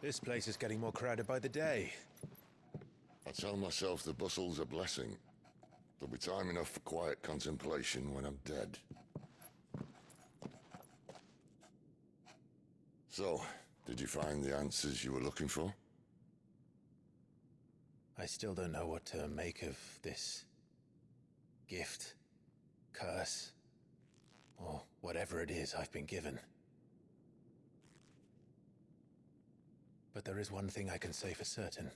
This place is getting more crowded by the day. I tell myself the bustle's a blessing. There'll be time enough for quiet contemplation when I'm dead. So, did you find the answers you were looking for? I still don't know what to make of this gift, curse, or whatever it is I've been given. But there is one thing I can say for certain.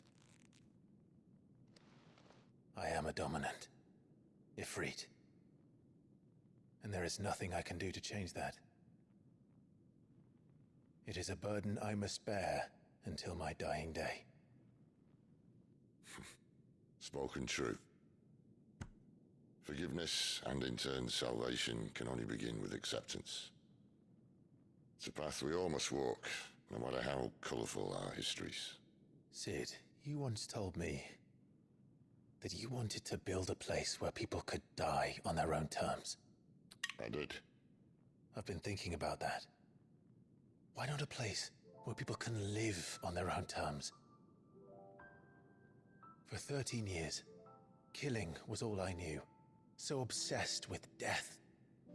I am a dominant, Ifrit. And there is nothing I can do to change that. It is a burden I must bear until my dying day. Spoken true. Forgiveness and in turn salvation can only begin with acceptance. It's a path we all must walk, no matter how colourful our histories. Sid, you once told me that you wanted to build a place where people could die on their own terms. I did. I've been thinking about that. Why not a place where people can live on their own terms? For 13 years, killing was all I knew. So obsessed with death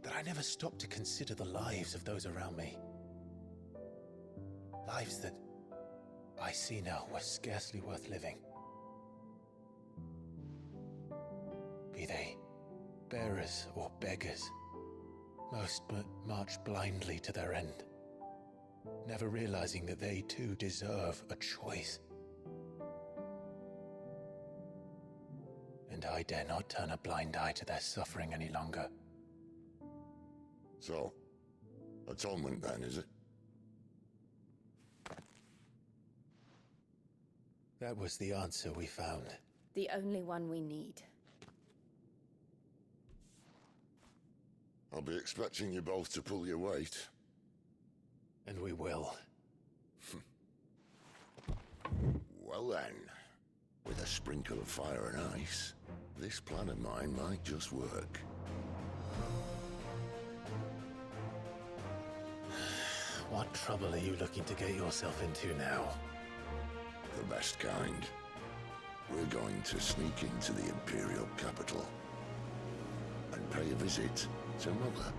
that I never stopped to consider the lives of those around me. Lives that I see now were scarcely worth living. Be they bearers or beggars, most but march blindly to their end, never realizing that they too deserve a choice. And I dare not turn a blind eye to their suffering any longer. So, atonement then, is it? That was the answer we found. The only one we need. I'll be expecting you both to pull your weight. And we will. Well then, with a sprinkle of fire and ice, this plan of mine might just work. What trouble are you looking to get yourself into now? The best kind. We're going to sneak into the Imperial capital and pay a visit to Mother.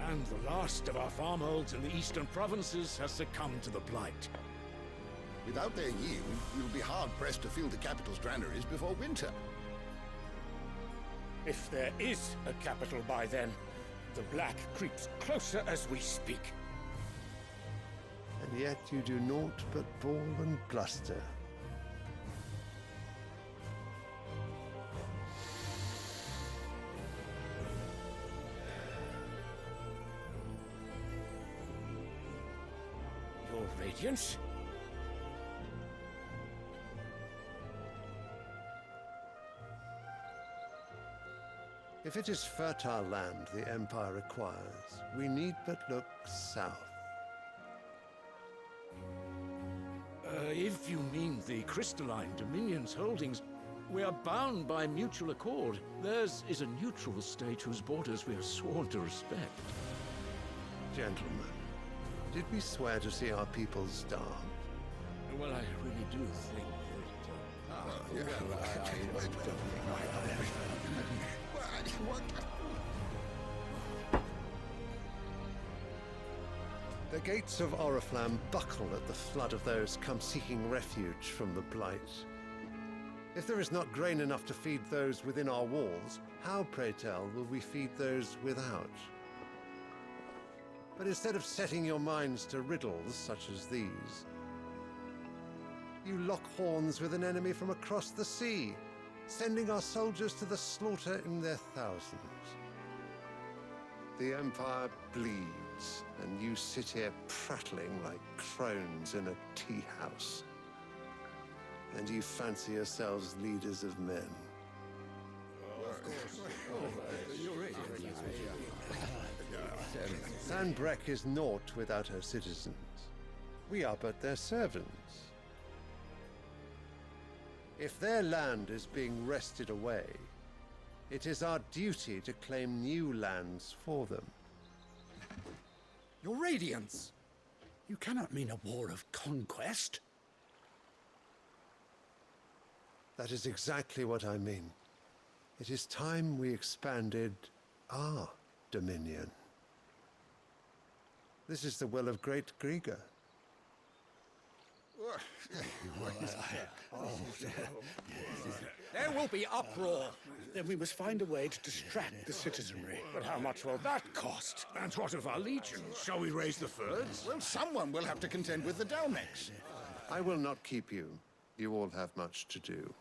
And the last of our farmholds in the eastern provinces has succumbed to the blight. Without their yield, we'll be hard-pressed to fill the capital's granaries before winter. If there is a capital by then, the black creeps closer as we speak. And yet you do naught but bawl and bluster. Your Radiance? If it is fertile land the Empire requires, we need but look south. If you mean the crystalline Dominion's holdings, we are bound by mutual accord. Theirs is a neutral state whose borders we are sworn to respect. Gentlemen, did we swear to see our people starved? Well, I really do think The gates of Oriflamme buckle at the flood of those come seeking refuge from the blight. If there is not grain enough to feed those within our walls, how, pray tell, will we feed those without? But instead of setting your minds to riddles such as these, you lock horns with an enemy from across the sea, sending our soldiers to the slaughter in their thousands. The Empire bleeds, and you sit here prattling like crones in a tea house. And you fancy yourselves leaders of men. Of Sanbreque is naught without her citizens. We are but their servants. If their land is being wrested away, it is our duty to claim new lands for them. Your Radiance! You cannot mean a war of conquest. That is exactly what I mean. It is time we expanded our dominion. This is the will of great Grieger. There will be uproar. Then we must find a way to distract the citizenry. But how much will that cost? And what of our legions? Shall we raise the furs? Well, someone will have to contend with the Dalmex. I will not keep you. You all have much to do.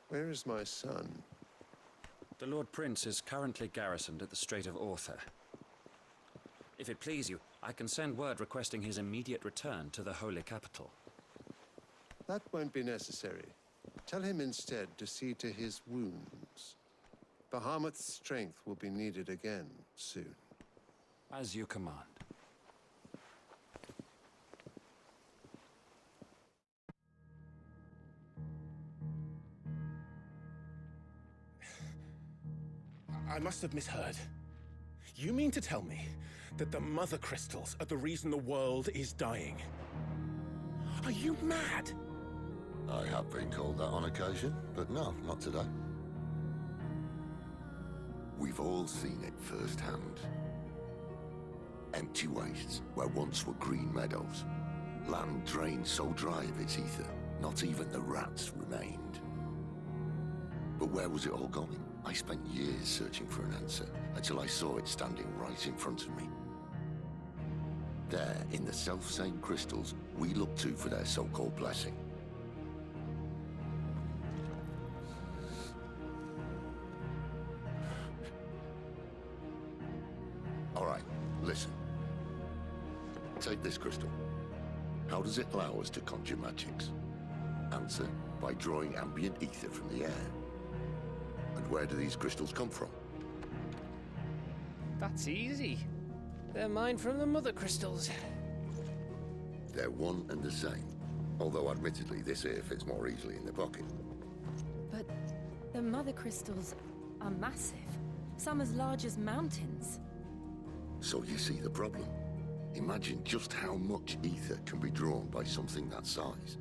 Where is my son? The Lord Prince is currently garrisoned at the Strait of Author. If it please you, I can send word requesting his immediate return to the Holy Capital. That won't be necessary. Tell him instead to see to his wounds. Bahamut's strength will be needed again soon. As you command. I must have misheard. You mean to tell me that the Mother Crystals are the reason the world is dying? Are you mad? I have been called that on occasion, but no, not today. We've all seen it firsthand. Empty wastes where once were green meadows. Land drained so dry of its ether, not even the rats remained. But where was it all going? I spent years searching for an answer, until I saw it standing right in front of me. There, in the self-same crystals we look to for their so-called blessing. All right, listen. Take this crystal. How does it allow us to conjure magics? Answer, by drawing ambient ether from the air. And where do these crystals come from? That's easy. They're mined from the Mother Crystals. They're one and the same. Although admittedly this here fits more easily in the pocket. But the Mother Crystals are massive. Some as large as mountains. So you see the problem. Imagine just how much ether can be drawn by something that size.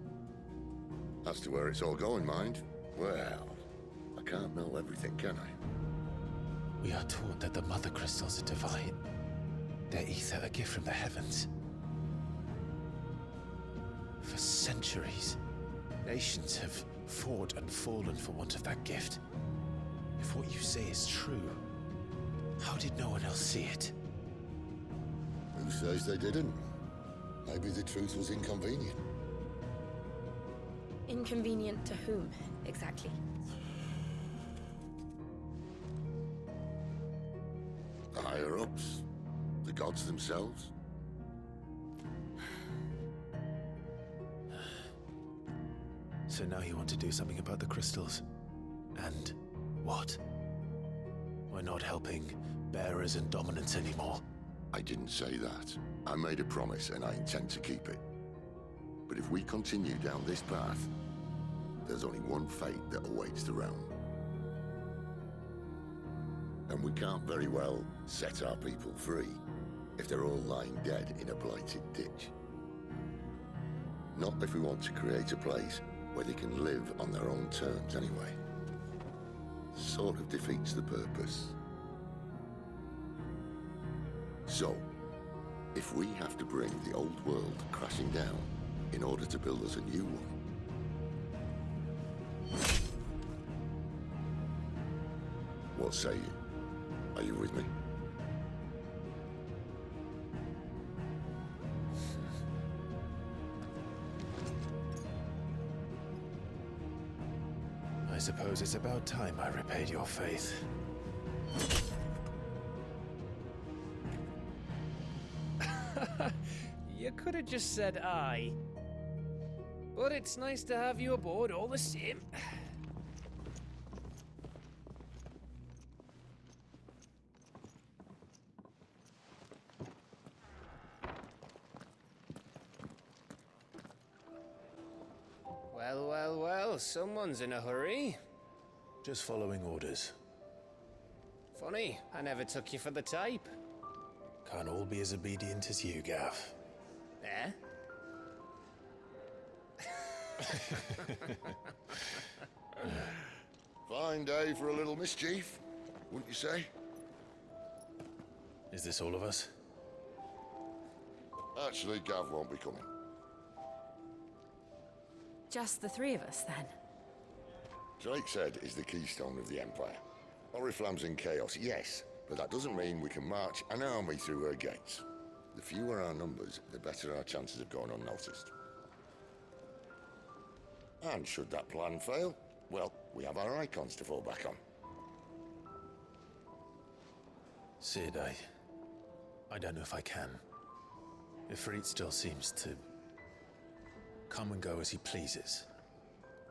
As to where it's all going, mind? Well, I can't know everything, can I? We are taught that the Mother Crystals are divine. Their ether a gift from the heavens. For centuries, nations have fought and fallen for want of that gift. If what you say is true, how did no one else see it? Who says they didn't? Maybe the truth was inconvenient. Inconvenient to whom, exactly? The higher-ups? The gods themselves? So now you want to do something about the crystals? And what? We're not helping bearers and dominants anymore. I didn't say that. I made a promise and I intend to keep it. But if we continue down this path, there's only one fate that awaits the realm. And we can't very well set our people free if they're all lying dead in a blighted ditch. Not if we want to create a place where they can live on their own terms anyway. Sort of defeats the purpose. So, if we have to bring the old world crashing down in order to build us a new one, what say you? Are you with me? suppose it's about time I repaid your faith. You could have just said aye. But it's nice to have you aboard all the same. Well, well, well, someone's in a hurry. Just following orders. Funny, I never took you for the type. Can't all be as obedient as you, Gav. Eh? Fine day for a little mischief, wouldn't you say? Is this all of us? Actually, Gav won't be coming. Just the three of us, then? Drake's Head is the keystone of the Empire. Oriflamme's in chaos, yes, but that doesn't mean we can march an army through her gates. The fewer our numbers, the better our chances of going unnoticed. And should that plan fail, well, we have our Eikons to fall back on. Sid, I don't know if I can. Ifrit still seems to come and go as he pleases.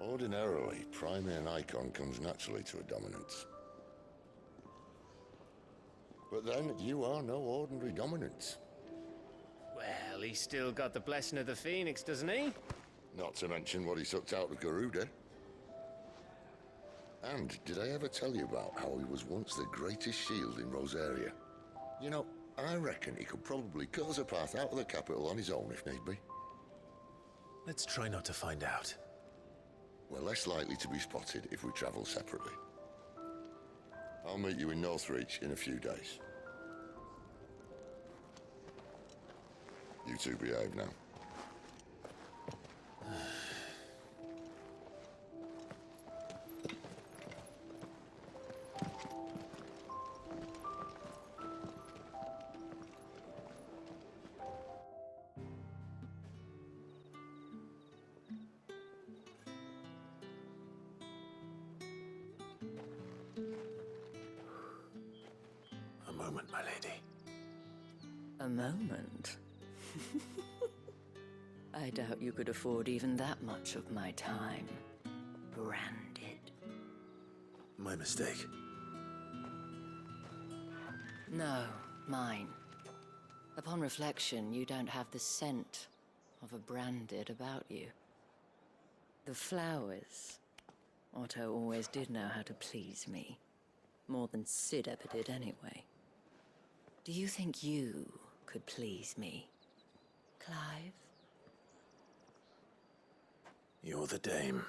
Ordinarily, priming an Eikon comes naturally to a dominance. But then, you are no ordinary dominance. Well, he's still got the blessing of the Phoenix, doesn't he? Not to mention what he sucked out of Garuda. And did I ever tell you about how he was once the greatest shield in Rosaria? You know, I reckon he could probably cut us a path out of the capital on his own if need be. Let's try not to find out. We're less likely to be spotted if we travel separately. I'll meet you in Northreach in a few days. You two behave now. A moment, my lady. A moment? I doubt you could afford even that much of my time. Branded. My mistake. No, mine. Upon reflection, you don't have the scent of a branded about you. The flowers. Otto always did know how to please me. More than Sid ever did anyway. Do you think you could please me, Clive? You're the dame.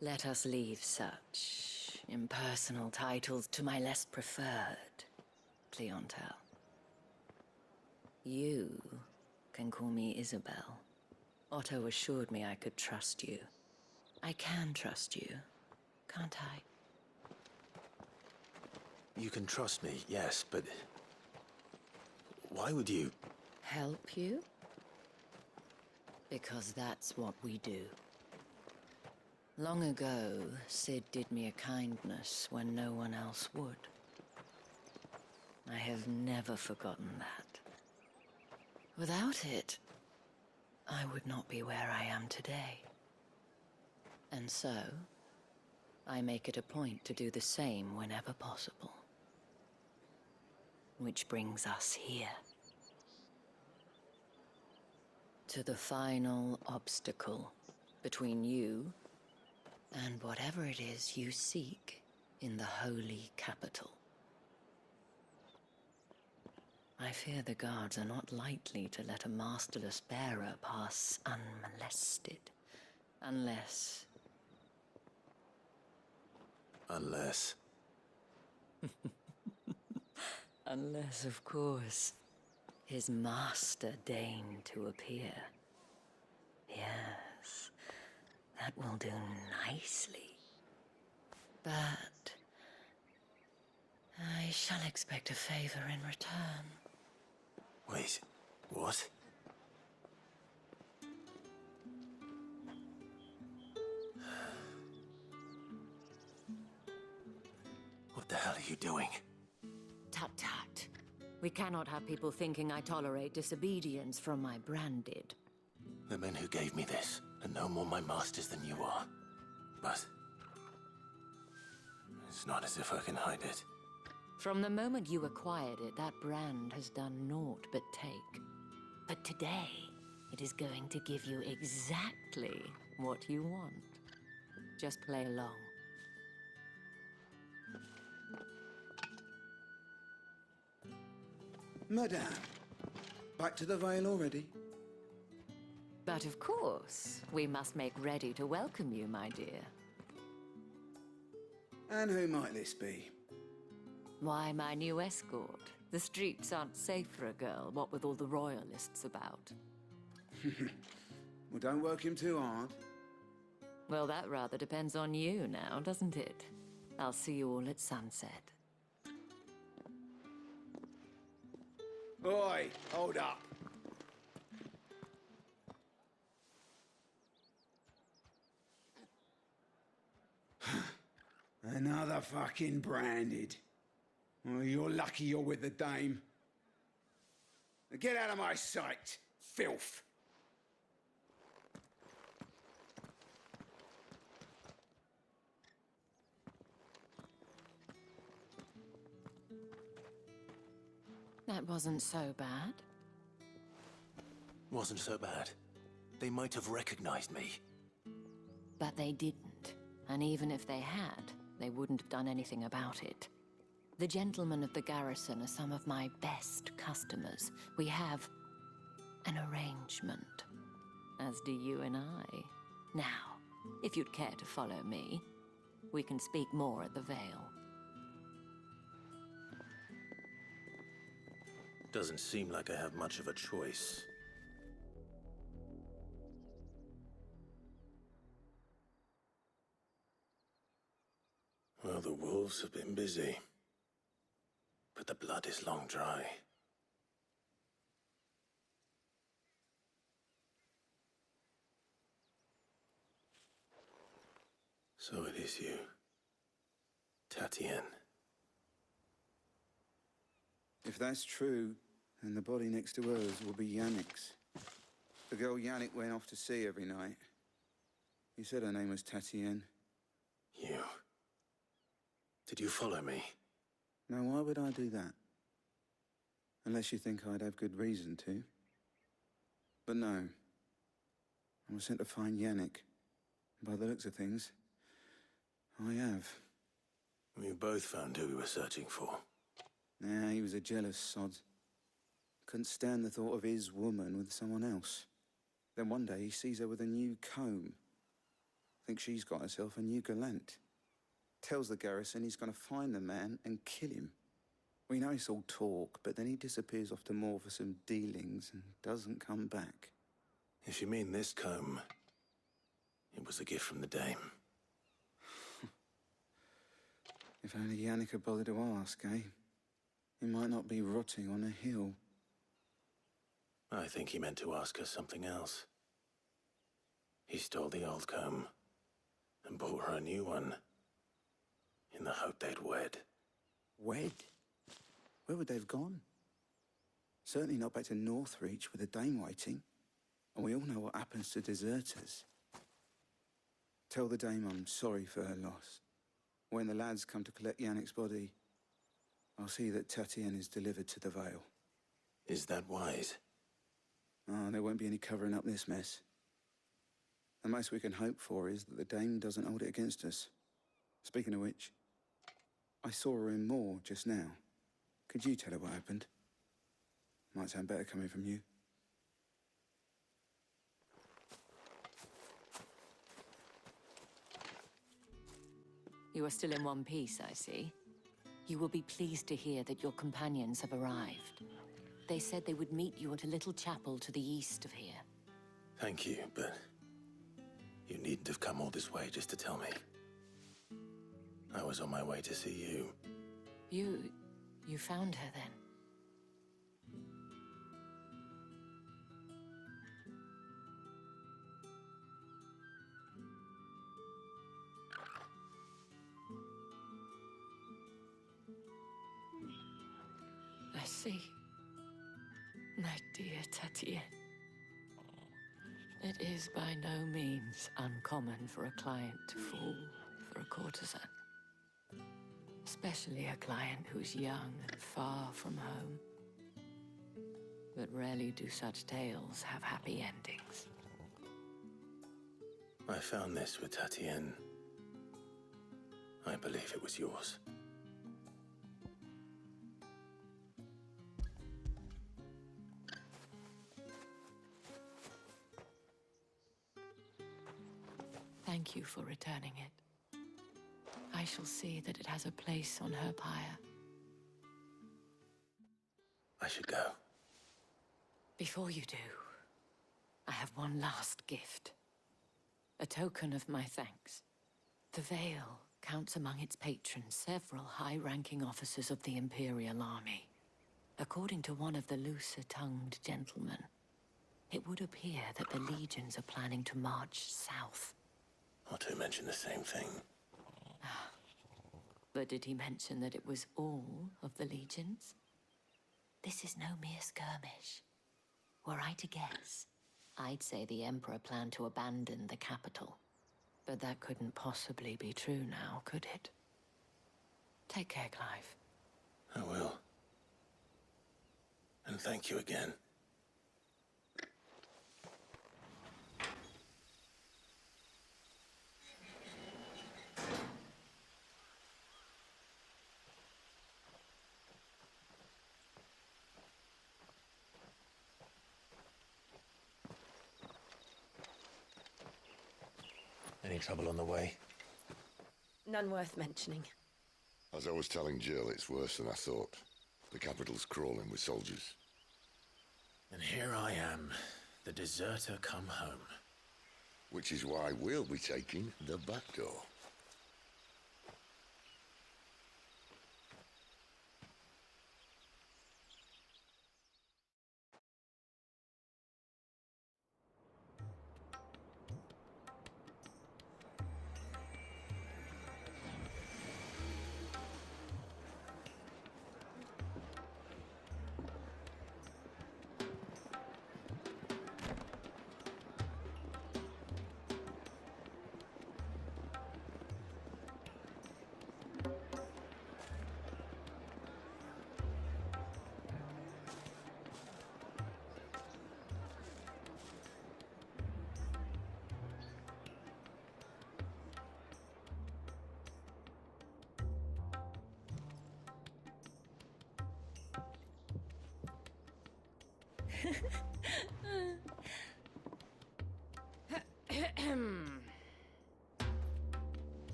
Let us leave such impersonal titles to my less preferred clientele. You can call me Isabel. Otto assured me I could trust you. I can trust you, can't I? You can trust me, yes, but why would you? Help you? Because that's what we do. Long ago, Sid did me a kindness when no one else would. I have never forgotten that. Without it, I would not be where I am today. And so, I make it a point to do the same whenever possible. Which brings us here. To the final obstacle between you and whatever it is you seek in the holy capital. I fear the guards are not likely to let a masterless bearer pass unmolested. Unless... Unless, of course, his master deigned to appear. Yes, that will do nicely. But I shall expect a favor in return. Wait, what? you doing? Tut tut. We cannot have people thinking I tolerate disobedience from my branded. The men who gave me this are no more my masters than you are. But it's not as if I can hide it. From the moment you acquired it, that brand has done naught but take. But today, it is going to give you exactly what you want. Just play along. Madame, back to the Vale already? But of course, we must make ready to welcome you, my dear. And who might this be? Why, my new escort. The streets aren't safe for a girl, what with all the royalists about. Well, don't work him too hard. Well, that rather depends on you now, doesn't it? I'll see you all at sunset. Oi, hold up. Another fucking branded. Well, you're lucky you're with the dame. Now get out of my sight, filth. That wasn't so bad. Wasn't so bad. They might have recognized me. But they didn't. And even if they had, they wouldn't have done anything about it. The gentlemen of the garrison are some of my best customers. We have an arrangement, as do you and I. Now, if you'd care to follow me, we can speak more at the Vale. Doesn't seem like I have much of a choice. Well, the wolves have been busy. But the blood is long dry. So it is you, Tatienne. If that's true, then the body next to hers will be Yannick's. The girl Yannick went off to sea every night. He said her name was Tatienne. You... Did you follow me? Now, why would I do that? Unless you think I'd have good reason to. But no. I was sent to find Yannick. By the looks of things, I have. We both found who we were searching for. Nah, he was a jealous sod. Couldn't stand the thought of his woman with someone else. Then one day he sees her with a new comb. Thinks she's got herself a new gallant. Tells the garrison he's going to find the man and kill him. We know it's all talk, but then he disappears off to Moor for some dealings and doesn't come back. If you mean this comb, it was a gift from the dame. If only Yannick had bothered to ask, eh? He might not be rotting on a hill. I think he meant to ask her something else. He stole the old comb and bought her a new one in the hope they'd wed. Wed? Where would they have gone? Certainly not back to Northreach with a dame waiting. And we all know what happens to deserters. Tell the dame I'm sorry for her loss. When the lads come to collect Yannick's body, I'll see that Tatienne is delivered to the Vale. Is that wise? Oh, there won't be any covering up this mess. The most we can hope for is that the dame doesn't hold it against us. Speaking of which, I saw her in Moor just now. Could you tell her what happened? Might sound better coming from you. You are still in one piece, I see. You will be pleased to hear that your companions have arrived. They said they would meet you at a little chapel to the east of here. Thank you, but you needn't have come all this way just to tell me. I was on my way to see you. You found her then? see. My dear Tatienne. It is by no means uncommon for a client to fall for a courtesan. Especially a client who's young and far from home. But rarely do such tales have happy endings. I found this with Tatienne. I believe it was yours. Thank you for returning it. I shall see that it has a place on her pyre. I should go. Before you do, I have one last gift. A token of my thanks. The Veil counts among its patrons several high-ranking officers of the Imperial Army. According to one of the looser-tongued gentlemen, it would appear that the legions are planning to march south. Or to mention the same thing. But did he mention that it was all of the legions? This is no mere skirmish. Were I to guess, I'd say the Emperor planned to abandon the capital. But that couldn't possibly be true now, could it? Take care, Clive. I will. And thank you again. Any trouble on the way? None worth mentioning. As I was telling Jill, it's worse than I thought. The capital's crawling with soldiers. And here I am, the deserter come home. Which is why we'll be taking the back door.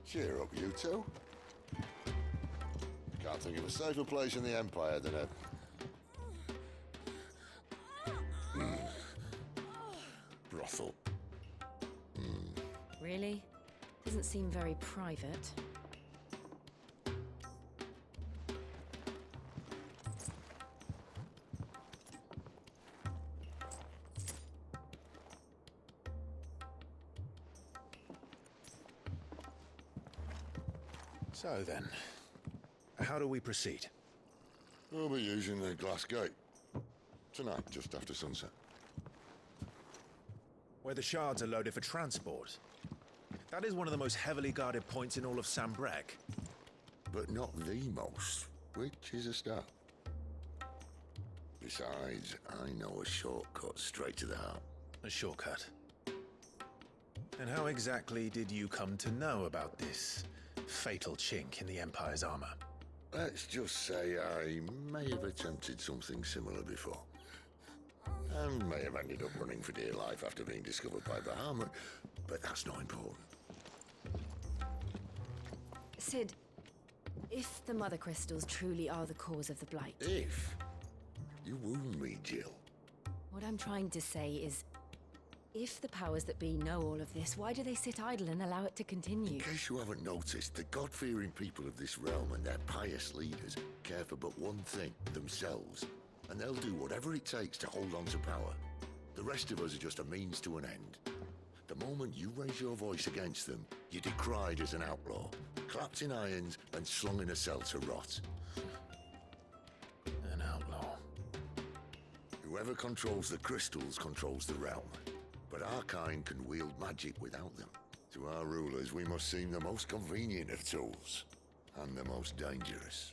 Cheer up, you two. Can't think of a safer place in the Empire than a... brothel. Really? Doesn't seem very private. So then, how do we proceed? We'll be using the glass gate. Tonight, just after sunset. Where the shards are loaded for transport. That is one of the most heavily guarded points in all of Sambrec. But not the most, which is a start. Besides, I know a shortcut straight to the heart. A shortcut? And how exactly did you come to know about this fatal chink in the Empire's armor? Let's just say I may have attempted something similar before. And may have ended up running for dear life after being discovered by Bahamut, but that's not important. Sid, if the Mother Crystals truly are the cause of the Blight... If? You wound me, Jill. What I'm trying to say is, if the powers that be know all of this, why do they sit idle and allow it to continue? In case you haven't noticed, the God-fearing people of this realm and their pious leaders care for but one thing, themselves. And they'll do whatever it takes to hold on to power. The rest of us are just a means to an end. The moment you raise your voice against them, you're decried as an outlaw, clapped in irons and slung in a cell to rot. An outlaw. Whoever controls the crystals controls the realm. But our kind can wield magic without them. To our rulers, we must seem the most convenient of tools. And the most dangerous.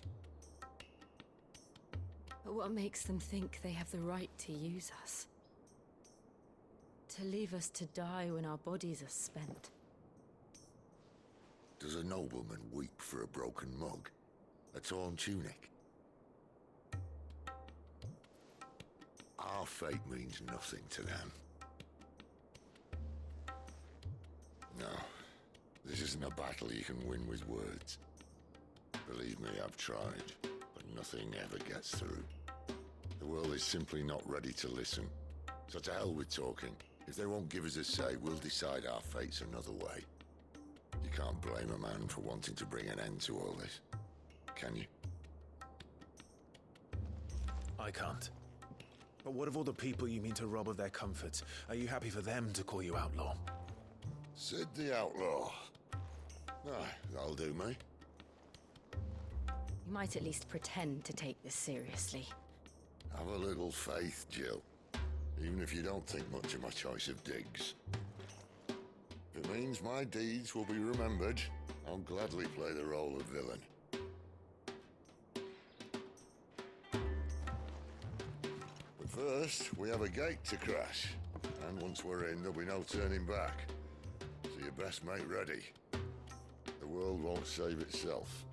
But what makes them think they have the right to use us? To leave us to die when our bodies are spent? Does a nobleman weep for a broken mug? A torn tunic? Our fate means nothing to them. No, this isn't a battle you can win with words. Believe me, I've tried, but nothing ever gets through. The world is simply not ready to listen. So to hell with talking. If they won't give us a say, we'll decide our fates another way. You can't blame a man for wanting to bring an end to all this, can you? I can't. But what of all the people you mean to rob of their comforts? Are you happy for them to call you outlaw? Sid the outlaw. Aye, that'll do me. You might at least pretend to take this seriously. Have a little faith, Jill. Even if you don't think much of my choice of digs. If it means my deeds will be remembered, I'll gladly play the role of villain. But first, we have a gate to crash. And once we're in, there'll be no turning back. So you best make ready. The world won't save itself.